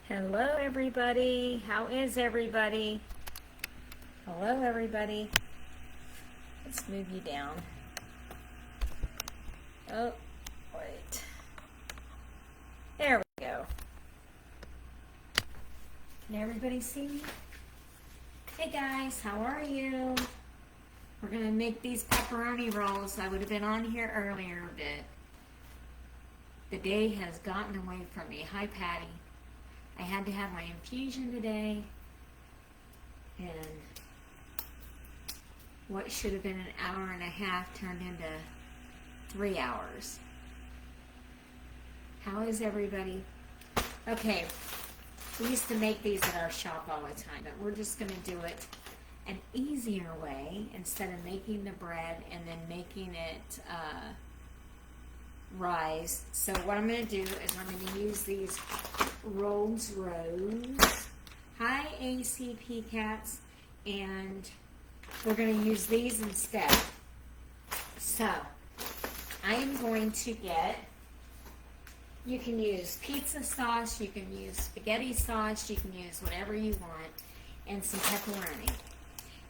Hello everybody, how is everybody? Hello everybody. Let's move you down. Oh, wait. There we go. Can everybody see me? Hey guys, how are you? We're gonna make these pepperoni rolls. I would have been on here earlier, but the day has gotten away from me. Hi Patty. I had to have my infusion today, and what should have been an hour and a half turned into 3 hours. How is everybody? Okay, we used to make these at our shop all the time, but we're just going to do it an easier way instead of making the bread and then making it rise. So what I'm going to do is I'm going to use these Rolls. Hi ACP cats, and we're going to use these instead. So I am going to get, you can use pizza sauce, you can use spaghetti sauce, you can use whatever you want, and some pepperoni.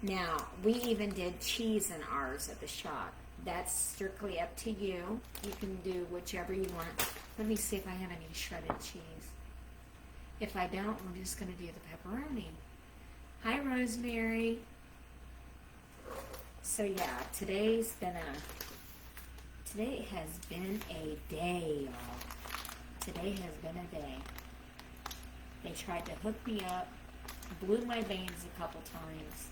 Now we even did cheese in ours at the shop. That's strictly up to you. You can do whichever you want. Let me see if I have any shredded cheese. If I don't, we're just going to do the pepperoni. Hi, Rosemary. So yeah, today has been a day, y'all. Today has been a day. They tried to hook me up, blew my veins a couple times,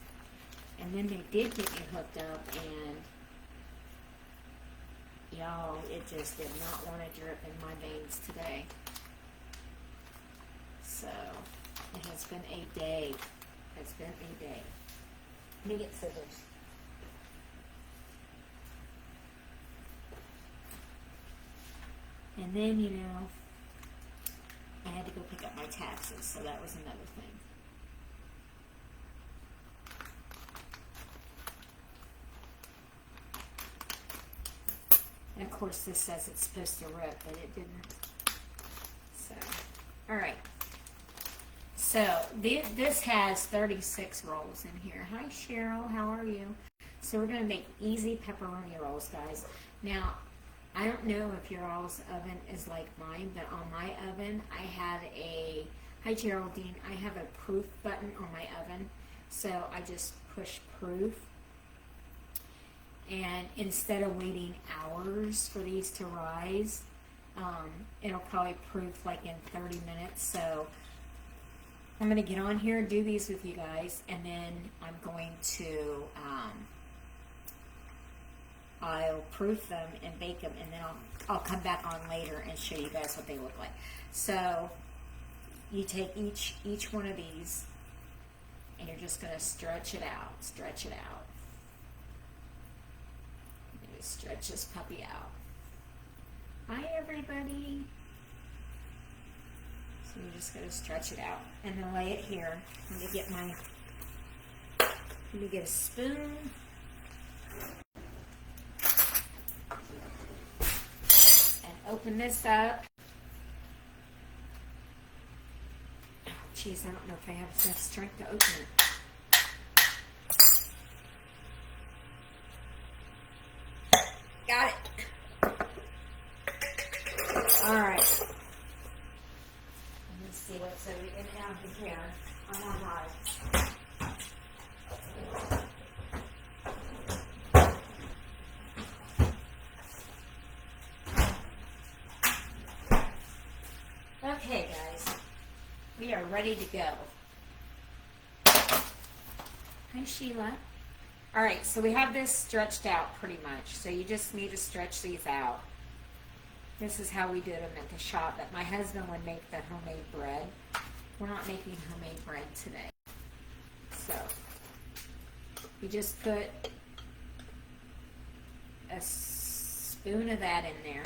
and then they did get me hooked up, and y'all, it just did not want to drip in my veins today. So, it has been a day. It's been a day. Let me get scissors. And then, you know, I had to go pick up my taxes, so that was another thing. And of course this says it's supposed to rip, but it didn't. So, alright. So, this has 36 rolls in here. Hi Cheryl, how are you? So we're going to make easy pepperoni rolls, guys. Now, I don't know if your all's oven is like mine, but on my oven, I have a, hi Geraldine, I have a proof button on my oven. So I just push proof. And instead of waiting hours for these to rise, it'll probably proof like in 30 minutes. So I'm going to get on here and do these with you guys, and then I'm going to, I'll proof them and bake them, and then I'll come back on later and show you guys what they look like. So you take each one of these, and you're just going to stretch it out, stretch it out. Stretch this puppy out. Hi everybody. So you're just going to stretch it out and then lay it here. Let me get a spoon. And open this up. Oh, geez, I don't know if I have enough strength to open it. Got it. Alright. Let me see what's in down here. I'm on high. Okay, guys. We are ready to go. Hi, Sheila. Alright, so we have this stretched out pretty much. So you just need to stretch these out. This is how we did them at the shop. But my husband would make the homemade bread. We're not making homemade bread today. So you just put a spoon of that in there.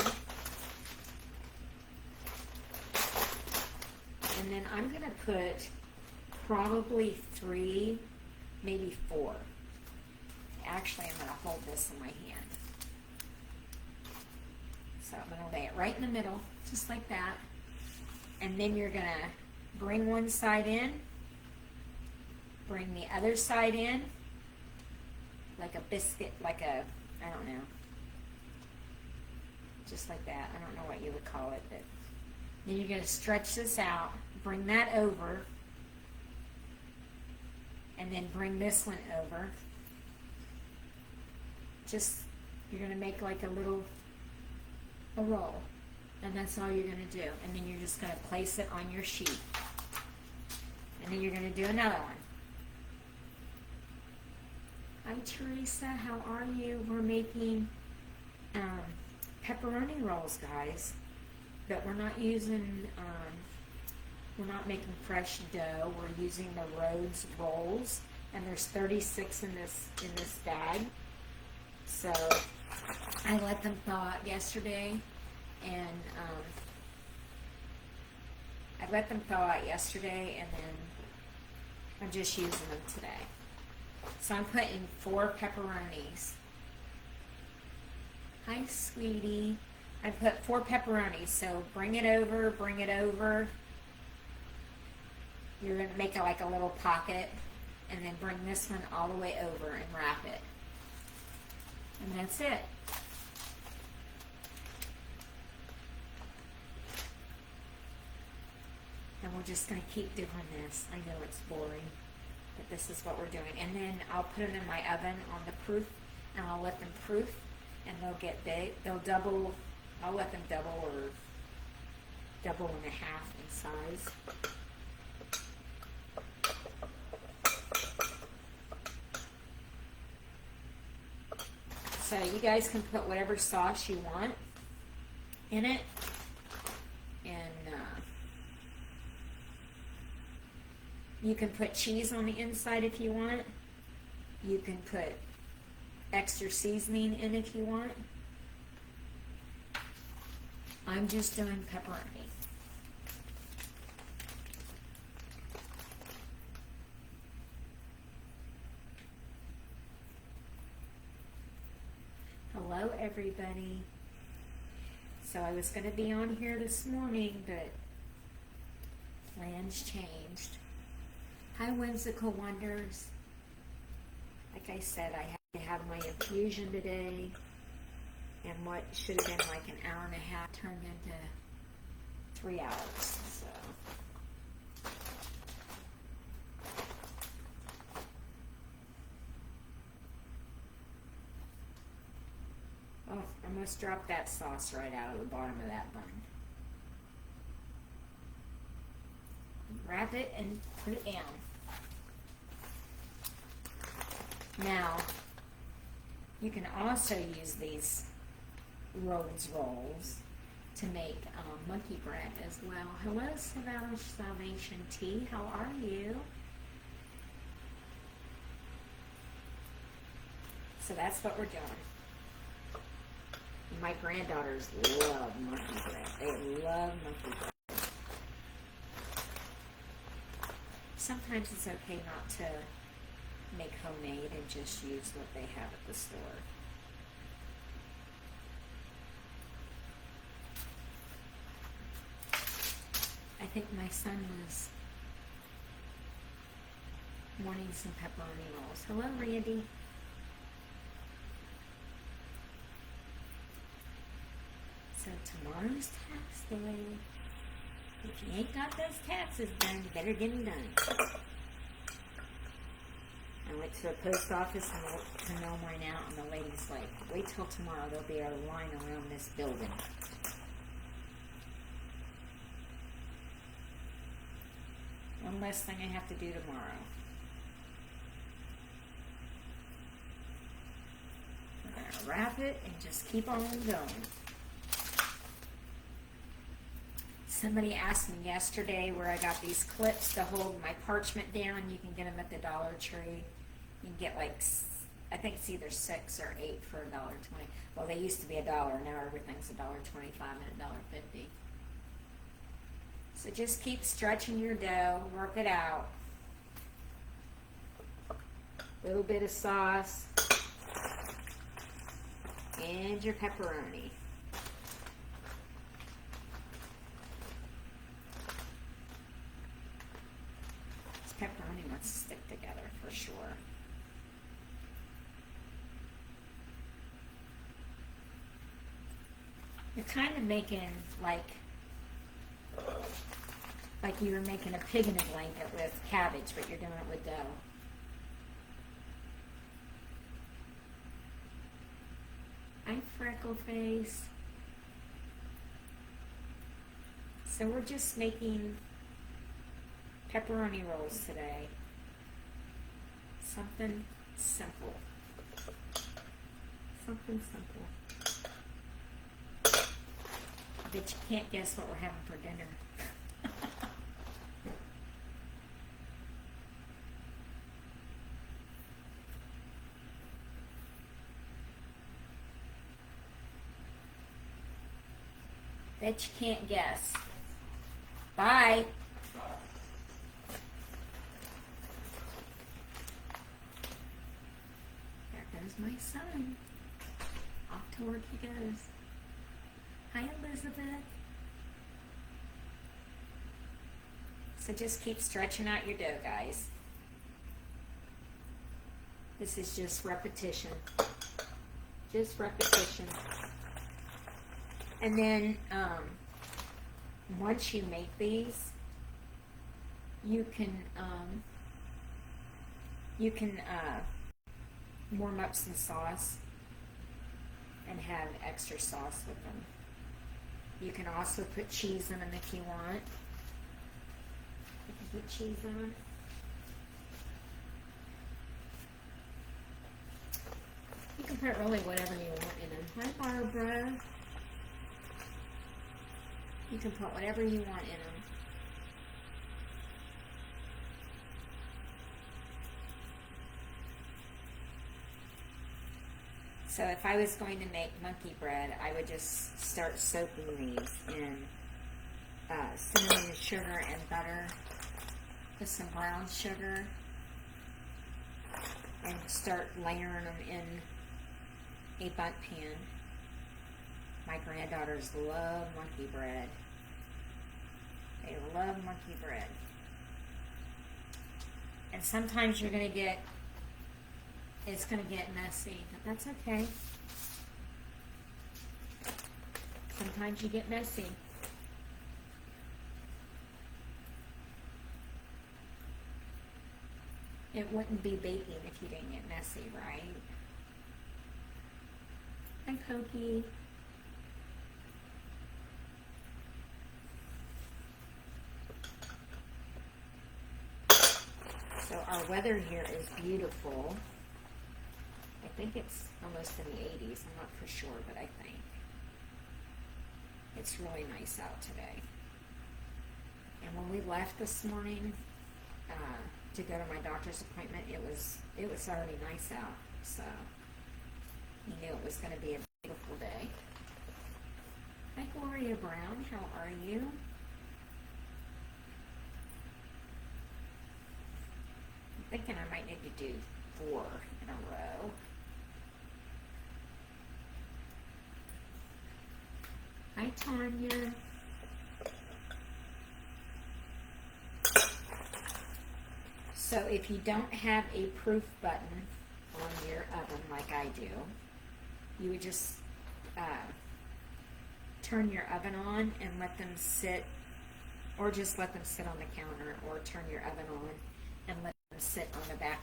And then I'm going to put probably 3, maybe 4. Actually, I'm going to hold this in my hand. So I'm going to lay it right in the middle, just like that. And then you're going to bring one side in, bring the other side in, like a biscuit, like a, I don't know, just like that. I don't know what you would call it, but then you're going to stretch this out, bring that over, and then bring this one over. Just, you're going to make like a roll, and that's all you're going to do. And then you're just going to place it on your sheet, and then you're going to do another one. Hi Teresa, how are you? We're making pepperoni rolls, guys, but we're not using, we're not making fresh dough. We're using the Rhodes rolls, and there's 36 in this bag. So I let them thaw out yesterday, and and then I'm just using them today. So I'm putting 4 pepperonis. Hi, sweetie. I put 4 pepperonis, so bring it over. You're going to make it like a little pocket, and then bring this one all the way over and wrap it. And that's it. And we're just going to keep doing this. I know it's boring, but this is what we're doing. And then I'll put them in my oven on the proof, and I'll let them proof, and they'll get big. They'll double. I'll let them double or double and a half in size. So you guys can put whatever sauce you want in it, and you can put cheese on the inside if you want. You can put extra seasoning in if you want. I'm just doing pepperoni. Hello everybody. So I was going to be on here this morning, but plans changed. Hi Whimsical Wonders. Like I said, I had to have my infusion today, and what should have been like an hour and a half turned into 3 hours. So oh, I almost dropped that sauce right out of the bottom of that bun. Wrap it and put it down. Now, you can also use these Rhodes rolls to make monkey bread as well. Hello, Salvation Tea. How are you? So that's what we're doing. My granddaughters love monkey bread. They love monkey bread. Sometimes it's okay not to make homemade and just use what they have at the store. I think my son was wanting some pepperoni rolls. Hello, Randy. So tomorrow's tax day. If you ain't got those taxes done, you better get them done. I went to the post office to mail mine out, and the lady's like, wait till tomorrow, there'll be a line around this building. One less thing I have to do tomorrow. We're going to wrap it and just keep on going. Somebody asked me yesterday where I got these clips to hold my parchment down. You can get them at the Dollar Tree. You can get like, I think it's either 6 or 8 for $1.20. Well, they used to be $1. Now everything's $1.25 and $1.50. So just keep stretching your dough, work it out. A little bit of sauce and your pepperoni. cats stick together for sure. You're kind of making like you were making a pig in a blanket with cabbage, but you're doing it with dough. Hi, freckle face. So we're just making pepperoni rolls today. Something simple. Something simple. But you can't guess what we're having for dinner. Bet you can't guess. Bye. There goes my son. Off to work he goes. Hi, Elizabeth. So just keep stretching out your dough, guys. This is just repetition. Just repetition. And then once you make these, you can warm up some sauce and have extra sauce with them. You can also put cheese in them if you want. You can put cheese on. You can put really whatever you want in them. Hi, Barbara. You can put whatever you want in them. So if I was going to make monkey bread, I would just start soaking these in cinnamon and sugar and butter with some brown sugar and start layering them in a bundt pan. My granddaughters love monkey bread. They love monkey bread. And sometimes you're going to get, it's going to get messy, but that's okay. Sometimes you get messy. It wouldn't be baking if you didn't get messy, right? Hi, Pokey. So our weather here is beautiful. I think it's almost in the 80s. I'm not for sure, but I think it's really nice out today. And when we left this morning to go to my doctor's appointment, it was already nice out. So we knew it was going to be a beautiful day. Hi, Gloria Brown. How are you? Thinking I might need to do 4 in a row. Hi, Tanya. So if you don't have a proof button on your oven like I do, you would just turn your oven on and let them sit, or just let them sit on the counter, or turn your oven on and let them sit on the back,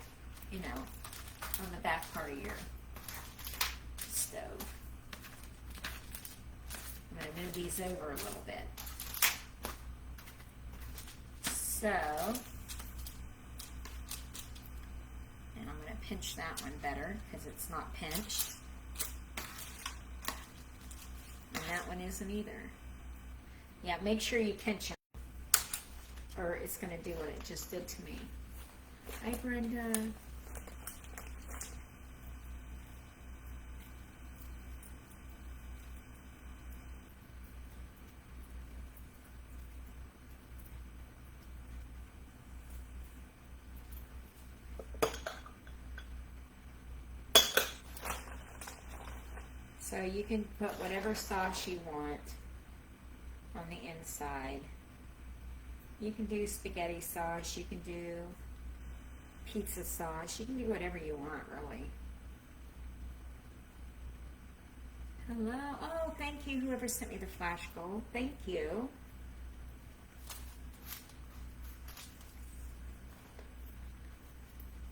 on the back part of your stove. I'm going to move these over a little bit. So, and I'm going to pinch that one better because it's not pinched. And that one isn't either. Yeah, make sure you pinch it, or it's going to do what it just did to me. Hi, Brenda. So you can put whatever sauce you want on the inside. You can do spaghetti sauce. You can do pizza sauce. You can do whatever you want, really. Hello. Oh, thank you, whoever sent me the flash gold. Thank you.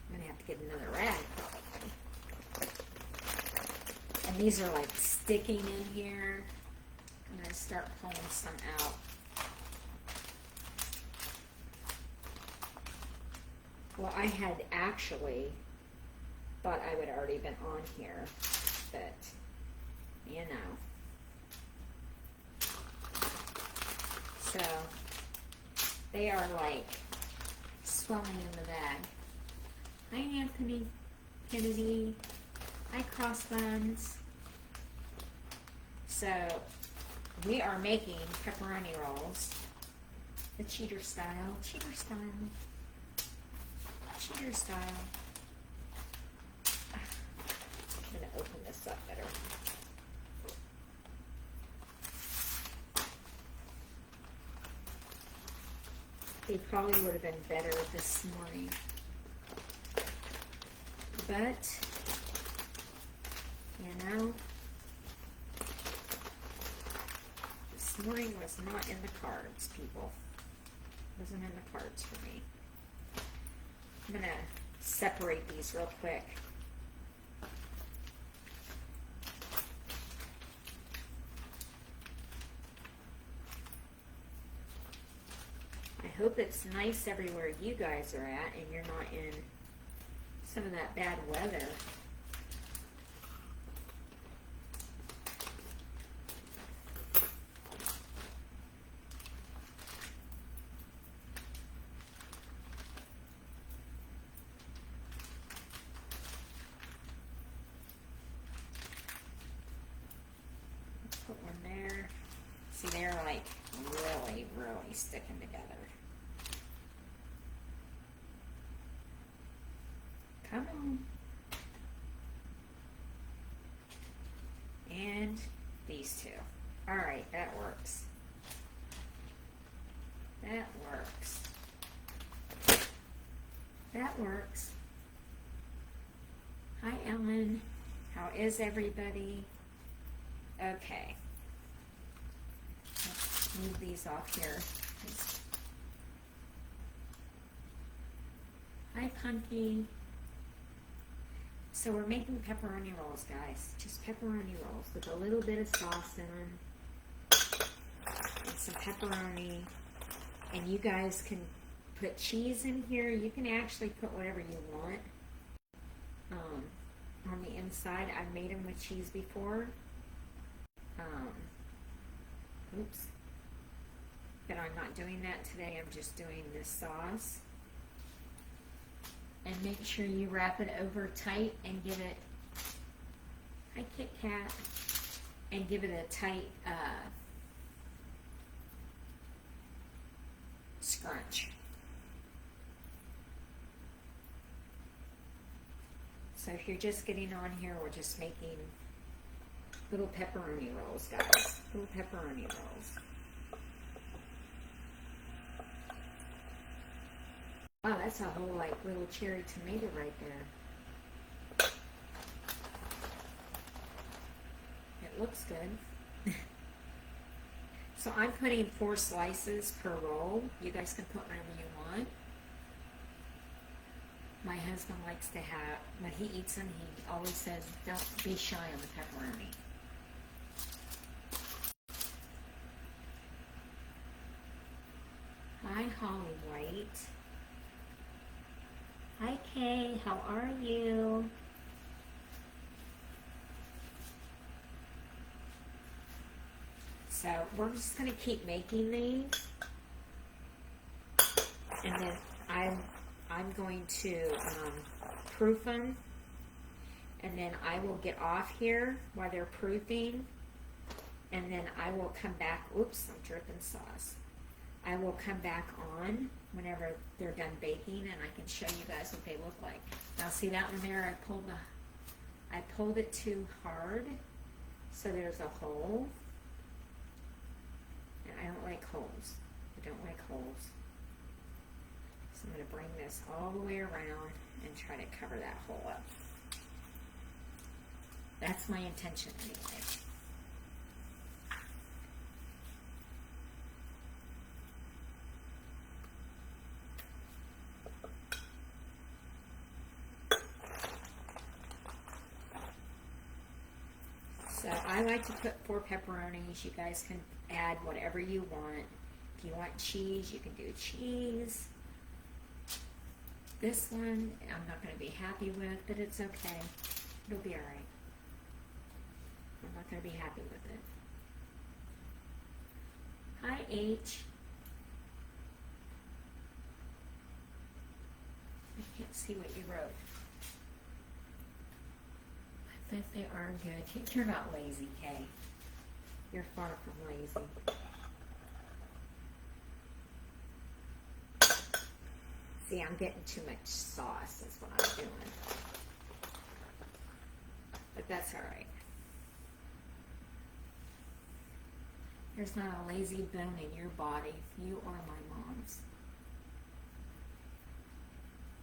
I'm gonna have to get another rag. And these are like sticking in here. I'm gonna start pulling some out. Well, I had actually thought I would already been on here, but you know. So they are like swelling in the bag. Hi, Anthony Kennedy. Hi, Crossbuns. So we are making pepperoni rolls, the cheater style. Cheater style. Cheater style. I'm going to open this up better. They probably would have been better this morning. But, you know, this morning was not in the cards, people. It wasn't in the cards for me. I'm going to separate these real quick. I hope it's nice everywhere you guys are at and you're not in some of that bad weather. Put one there. See, they're like really, really sticking together. Come on. And these two. All right, that works. That works. That works. Hi, Ellen. How is everybody? Okay. Let's move these off here. Hi, Punky. So we're making pepperoni rolls, guys. Just pepperoni rolls with a little bit of sauce in them. And some pepperoni. And you guys can put cheese in here. You can actually put whatever you want on the inside. I've made them with cheese before. Oops. But I'm not doing that today. I'm just doing this sauce. And make sure you wrap it over tight and give it, hi Kit Kat, and give it a tight scrunch. So if you're just getting on here, we're just making little pepperoni rolls, guys. Little pepperoni rolls. Wow, that's a whole like little cherry tomato right there. It looks good. So I'm putting 4 slices per roll. You guys can put whatever you want. My husband likes to have, when he eats them, he always says, don't be shy on the pepperoni. Hi, Holly White. Hi, Kay. How are you? So we're just going to keep making these. And then I'm going to proof them. And then I will get off here while they're proofing. And then I will come back. Oops, I'm dripping sauce. I will come back on whenever they're done baking, and I can show you guys what they look like. Now see that one there, I pulled it too hard, so there's a hole. And I don't like holes. I don't like holes. So I'm going to bring this all the way around and try to cover that hole up. That's my intention anyway. So I like to put 4 pepperonis. You guys can add whatever you want. If you want cheese, you can do cheese. This one, I'm not going to be happy with, but it's okay. It'll be alright. I'm not going to be happy with it. Hi, H. I can't see what you wrote. I bet they are good. You're not lazy, Kay. You're far from lazy. See, I'm getting too much sauce. That's what I'm doing. But that's all right. There's not a lazy bone in your body. You are my mom's.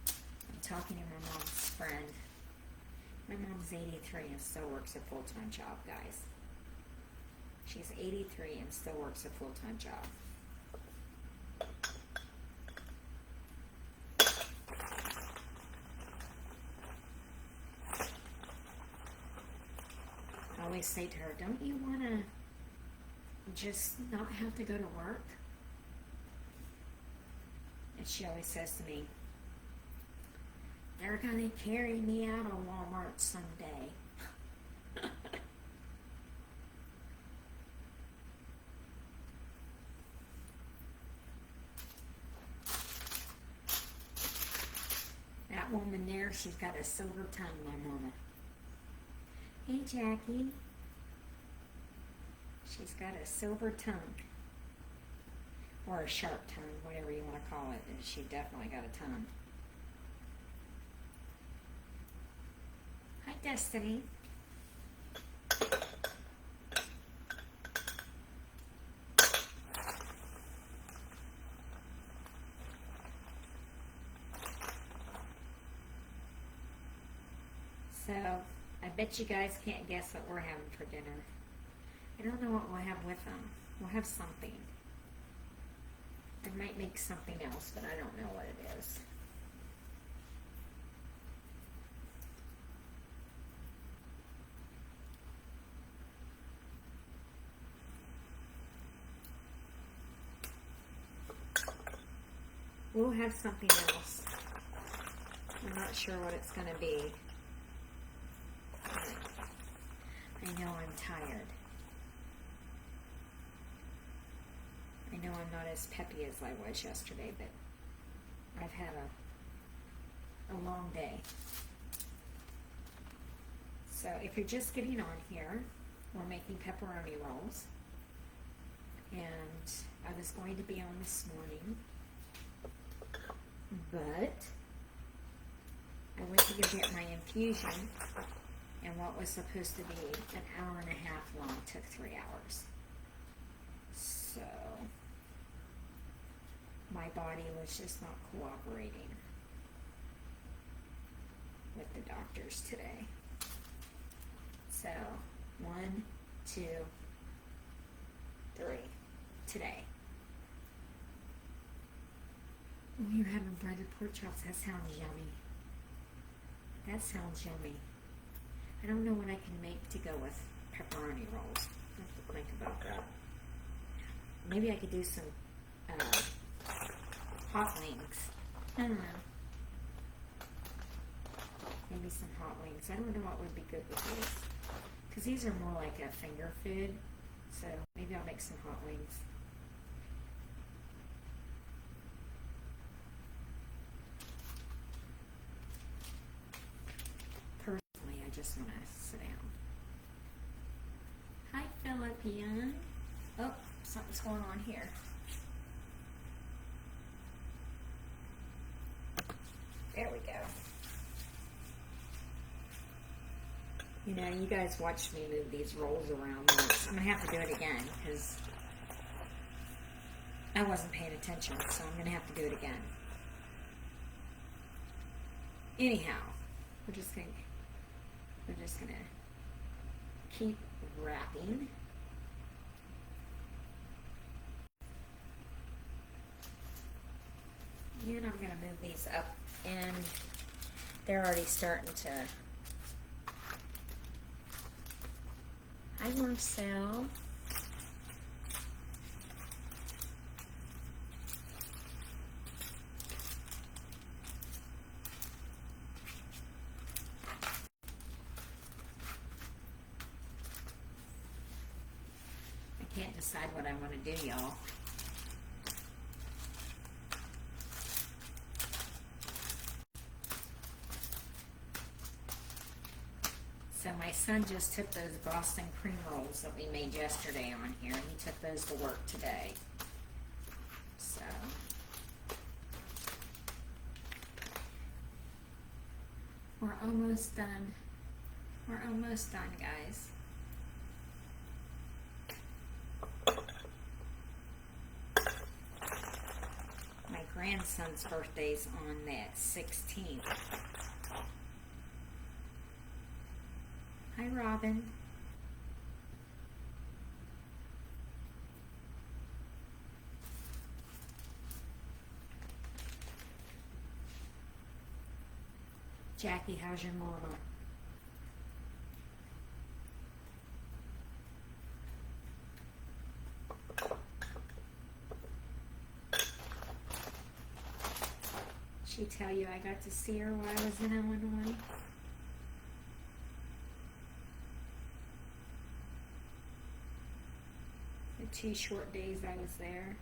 I'm talking to my mom's friend. My mom's 83 and still works a full-time job, guys. She's 83 and still works a full-time job. I always say to her, don't you want to just not have to go to work? And she always says to me, they're going to carry me out of Walmart someday. That woman there, she's got a silver tongue, my mama. Hey, Jackie. She's got a silver tongue. Or a sharp tongue, whatever you want to call it. And she definitely got a tongue. Hi, Destiny. So, I bet you guys can't guess what we're having for dinner. I don't know what we'll have with them. We'll have something. I might make something else, but I don't know what it is. We'll have something else. I'm not sure what it's going to be. I know I'm tired. I know I'm not as peppy as I was yesterday, but I've had a long day. So if you're just getting on here, we're making pepperoni rolls. And I was going to be on this morning, but I went to go get my infusion, and what was supposed to be an hour and a half long took 3 hours. So my body was just not cooperating with the doctors today. So 1, 2, 3 today. Oh, you're having breaded pork chops. That sounds yummy. That sounds yummy. I don't know what I can make to go with pepperoni rolls. I have to think about that. Maybe I could do some hot wings. I don't know. Maybe some hot wings. I don't know what would be good with these. Because these are more like a finger food. So maybe I'll make some hot wings. Personally, I just want to sit down. Hi, Philippian. Oh, something's going on here. There we go. You know, you guys watched me move these rolls around once. I'm going to have to do it again because I wasn't paying attention, so I'm going to have to do it again. Anyhow, we're just gonna keep wrapping. And I'm gonna move these up, and they're already starting to. Hi, Marcel. I can't decide what I want to do, y'all. So my son just took those Boston cream rolls that we made yesterday on here, and he took those to work today. So we're almost done. We're almost done, guys. My grandson's birthday's on that 16th. Hi, Robin. Jackie, how's your mama? She tell you I got to see her while I was in Illinois? The 2 short days I was there.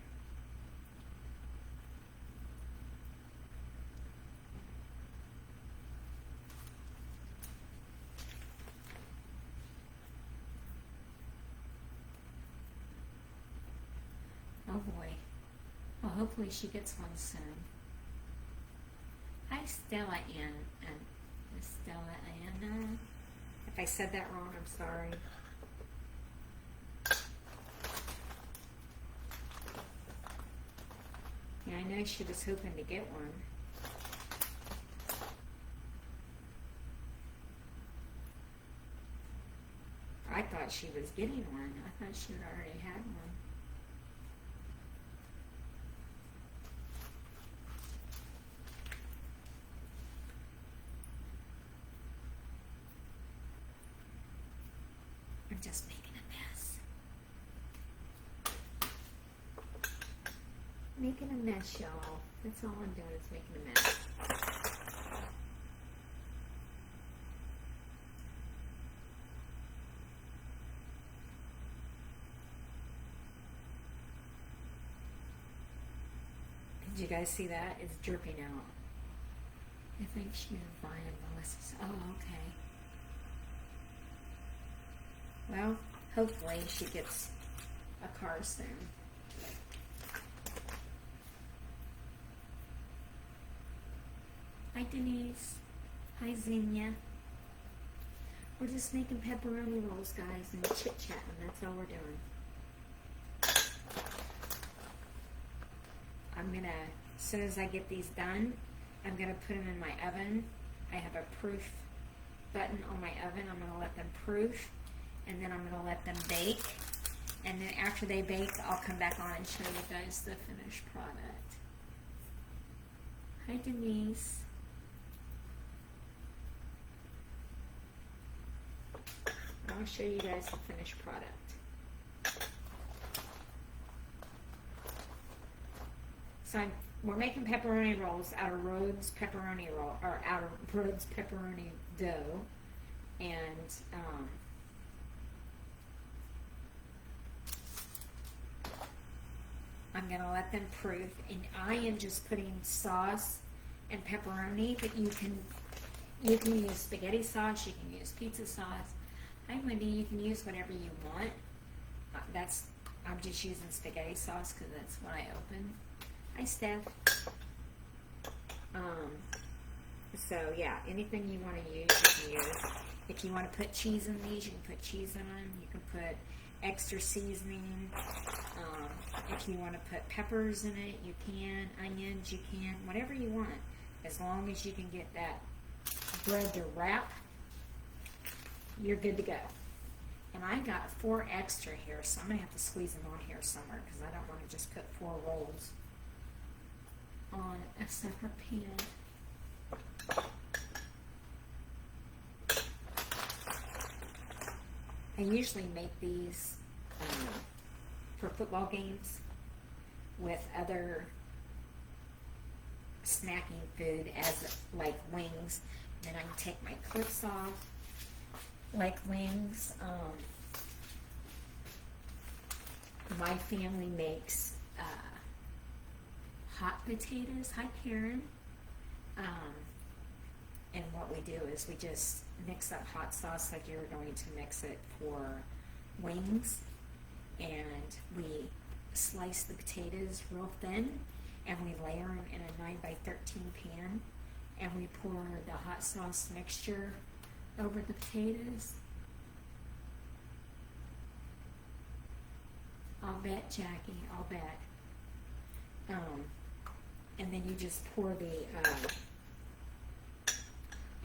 Oh boy. Well, hopefully she gets one soon. Hi, Stella and Stella Anna. If I said that wrong, I'm sorry. Yeah, I know she was hoping to get one. I thought she was getting one. I thought she already had one. I'm just making a mess. Making a mess, y'all. That's all I'm doing is making a mess. Did you guys see that? It's dripping out. I think she was buying Melissa's. Oh, okay. Well, hopefully she gets a car soon. Hi, Denise. Hi, Xenia. We're just making pepperoni rolls, guys, and chit-chatting. That's all we're doing. I'm going to, as soon as I get these done, I'm going to put them in my oven. I have a proof button on my oven. I'm going to let them proof, and then I'm going to let them bake. And then after they bake, I'll come back on and show you guys the finished product. Hi, Denise. I'll show you guys the finished product. So we're making pepperoni rolls out of Rhodes pepperoni roll, or out of Rhodes pepperoni dough, and I'm gonna let them proof. And I am just putting sauce and pepperoni, but you can use spaghetti sauce, you can use pizza sauce. Hi, Wendy. You can use whatever you want. I'm just using spaghetti sauce because that's what I opened. Hi, Steph. So yeah, anything you want to use, you can use. If you want to put cheese in these, you can put cheese in them. You can put extra seasoning. If you want to put peppers in it, you can. Onions, you can. Whatever you want, as long as you can get that bread to wrap, you're good to go. And I got 4 extra here, so I'm going to have to squeeze them on here somewhere because I don't want to just put 4 rolls on a separate pan. I usually make these for football games with other snacking food as like wings. Then I can take my clips off like wings. My family makes hot potatoes. Hi, Karen. And what we do is we just mix up hot sauce like you're going to mix it for wings. And we slice the potatoes real thin and we layer them in a 9x13 pan. And we pour the hot sauce mixture over the potatoes. I'll bet, Jackie, I'll bet. And then you just pour the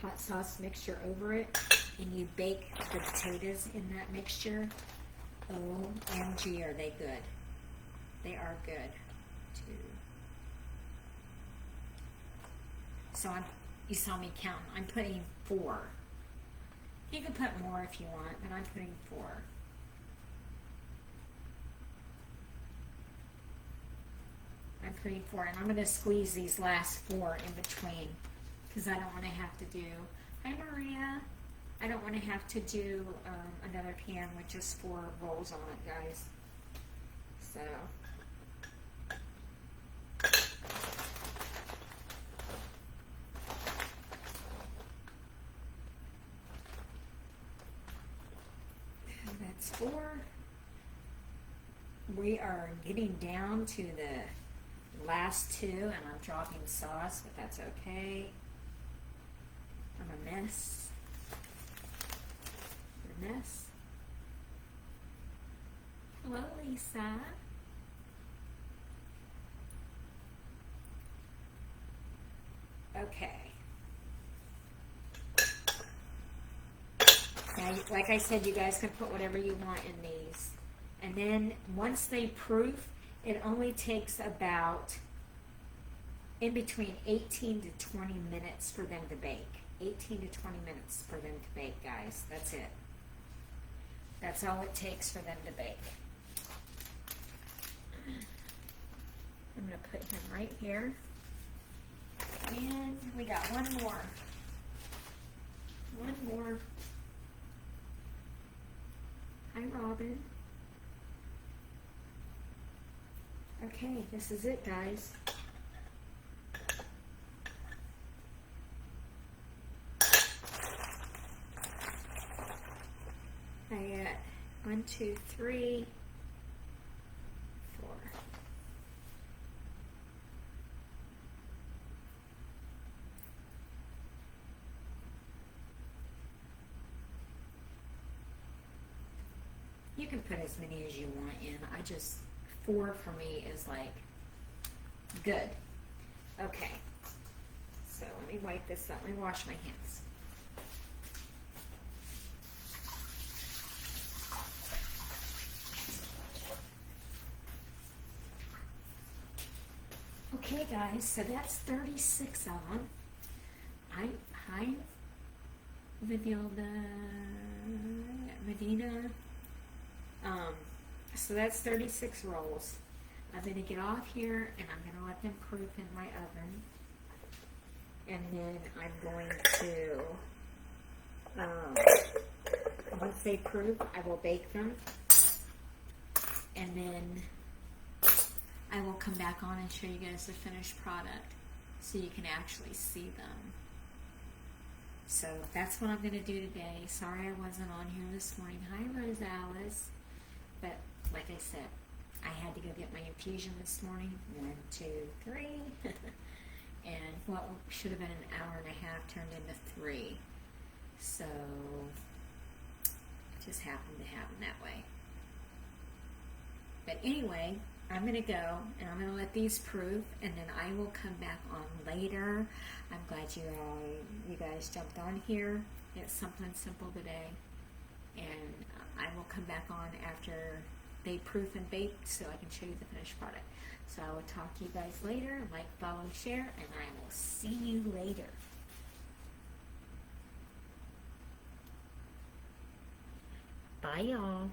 hot sauce mixture over it, and you bake the potatoes in that mixture. OMG, are they good? They are good, too. So you saw me counting. I'm putting 4. You can put more if you want, but I'm putting 4. I'm putting 4, and I'm going to squeeze these last 4 in between because I don't want to have to do. Hi, Maria. I don't want to have to do another pan with just 4 rolls on it, guys. So. That's 4. We are getting down to the last 2, and I'm dropping sauce, but that's okay. I'm a mess. You're a mess. Hello, Lisa. Okay. Now, like I said, you guys can put whatever you want in these. And then once they proof, it only takes about in between 18 to 20 minutes for them to bake. 18 to 20 minutes for them to bake, guys. That's it. That's all it takes for them to bake. I'm going to put him right here. And we got one more. One more. Hi, Robin. Okay, this is it, guys. I got 1, 2, 3, 4. You can put as many as you want in. 4 for me is like good. Okay. So let me wipe this up. Let me wash my hands. Okay, guys, so that's 36 of them. Hi, Medina. So that's 36 rolls. I'm going to get off here and I'm going to let them proof in my oven. And then I'm going to, once they proof, I will bake them. And then I will come back on and show you guys the finished product so you can actually see them. So that's what I'm going to do today. Sorry I wasn't on here this morning. Hi, Rose Alice. But like I said, I had to go get my infusion this morning. 1, 2, 3. And what should have been an hour and a half turned into 3. So it just happened to happen that way. But anyway, I'm going to go and I'm going to let these proof, and then I will come back on later. I'm glad you guys jumped on here. It's something simple today, and I will come back on after they proof and bake so I can show you the finished product. So I will talk to you guys later. Like, follow, share, and I will see you later. Bye, y'all.